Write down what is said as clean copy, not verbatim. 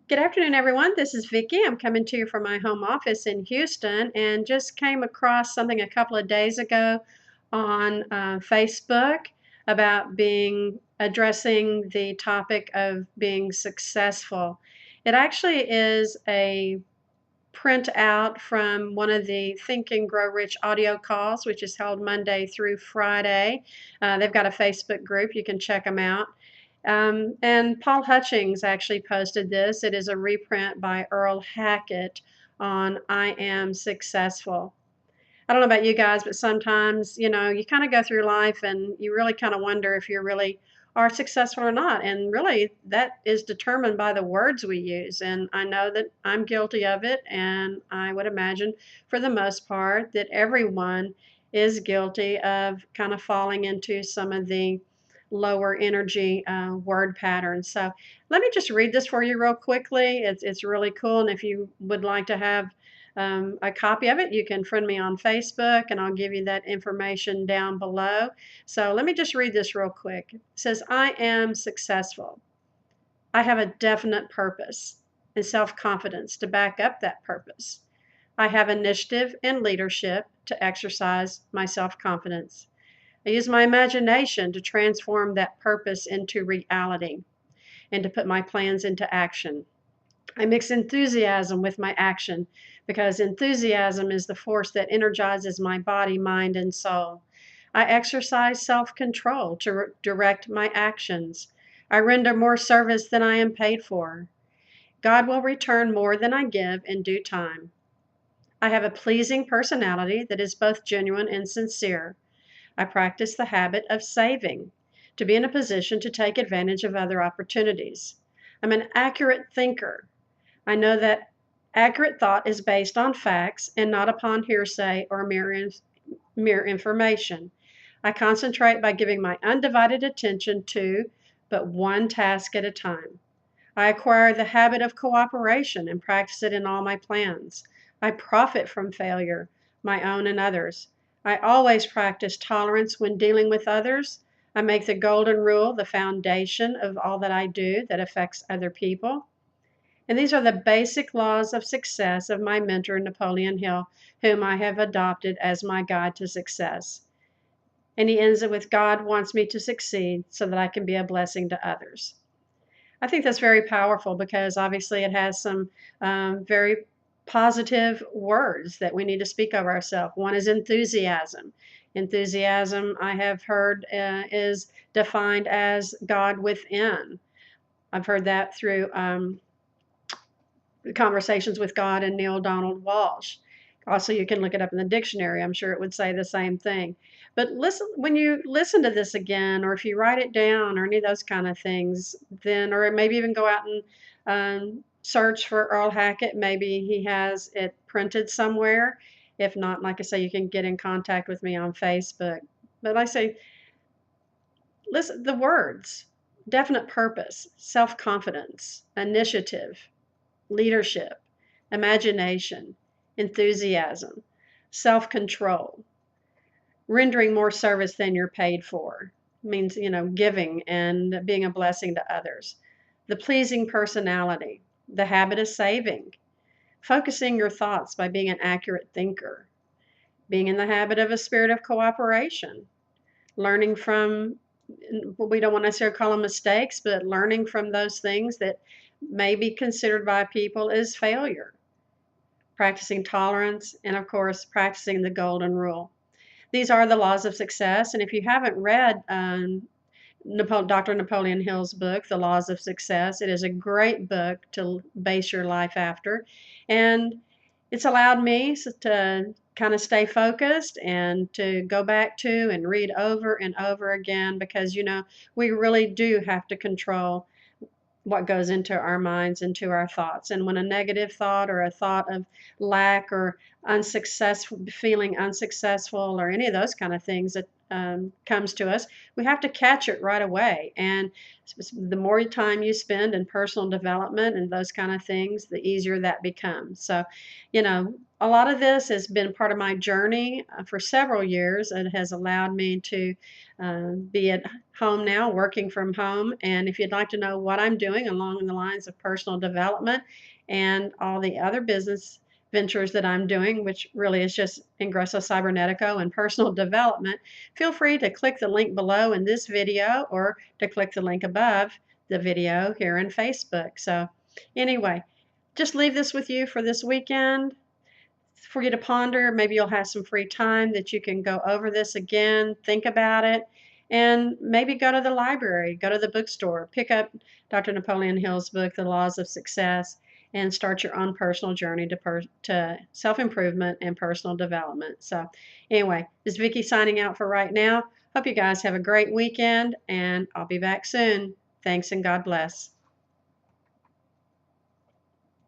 Good afternoon, everyone. This is Vicki. I'm coming to you from my home office in Houston and just came across something a couple of days ago on Facebook about addressing the topic of being successful. It actually is a print out from one of the Think and Grow Rich audio calls, which is held Monday through Friday. They've got a Facebook group. You can check them out. And Paul Hutchings actually posted this. It is a reprint by Earl Hackett on I Am Successful. I don't know about you guys, but sometimes, you kind of go through life and you really kind of wonder if you really are successful or not. And really, that is determined by the words we use. And I know that I'm guilty of it. And I would imagine, for the most part, that everyone is guilty of kind of falling into some of the lower energy word patterns. So let me just read this for you real quickly. It's really cool. And if you would like to have a copy of it, you can friend me on Facebook and I'll give you that information down below. So let me just read this real quick. It says, I am successful. I have a definite purpose and self-confidence to back up that purpose. I have initiative and leadership to exercise my self-confidence. I use my imagination to transform that purpose into reality and to put my plans into action. I mix enthusiasm with my action because enthusiasm is the force that energizes my body, mind, and soul. I exercise self control to direct my actions. I render more service than I am paid for. God will return more than I give in due time. I have a pleasing personality that is both genuine and sincere. I practice the habit of saving to be in a position to take advantage of other opportunities. I'm an accurate thinker. I know that accurate thought is based on facts and not upon hearsay or mere information. I concentrate by giving my undivided attention to but one task at a time. I acquire the habit of cooperation and practice it in all my plans. I profit from failure, my own and others. I always practice tolerance when dealing with others. I make the golden rule the foundation of all that I do that affects other people. And these are the basic laws of success of my mentor, Napoleon Hill, whom I have adopted as my guide to success. And he ends it with, God wants me to succeed so that I can be a blessing to others. I think that's very powerful because obviously it has some very positive words that we need to speak of ourselves. One is enthusiasm. Enthusiasm, I have heard, is defined as God within. I've heard that through Conversations with God and Neil Donald Walsh. Also, you can look it up in the dictionary. I'm sure it would say the same thing. But listen, when you listen to this again, or if you write it down, or any of those kind of things, then, or maybe even go out and search for Earl Hackett. Maybe he has it printed somewhere. If not, like I say, you can get in contact with me on Facebook. But like I say, listen, the words: definite purpose, self-confidence, initiative, leadership, imagination, enthusiasm, self control, rendering more service than you're paid for means, giving and being a blessing to others. The pleasing personality, the habit of saving, focusing your thoughts by being an accurate thinker, being in the habit of a spirit of cooperation, learning from, we don't want to necessarily call them mistakes, but learning from those things that may be considered by people as failure, practicing tolerance, and of course, practicing the golden rule. These are the laws of success. And if you haven't read Dr. Napoleon Hill's book, The Laws of Success, it is a great book to base your life after. And it's allowed me to kind of stay focused and to go back to and read over and over again because, we really do have to control what goes into our minds, into our thoughts. And when a negative thought or a thought of lack or unsuccessful, feeling unsuccessful or any of those kind of things that comes to us, we have to catch it right away. And the more time you spend in personal development and those kind of things, the easier that becomes. So, a lot of this has been part of my journey for several years. It has allowed me to be at home now, working from home. And if you'd like to know what I'm doing along the lines of personal development and all the other business ventures that I'm doing, which really is just Ingresso Cybernetico and personal development, feel free to click the link below in this video or to click the link above the video here in Facebook. So anyway, just leave this with you for this weekend for you to ponder. Maybe you'll have some free time that you can go over this again, think about it, and maybe go to the library, go to the bookstore, pick up Dr. Napoleon Hill's book, The Laws of Success, and start your own personal journey to self-improvement and personal development. So anyway, this is Vicki signing out for right now. Hope you guys have a great weekend, and I'll be back soon. Thanks and God bless.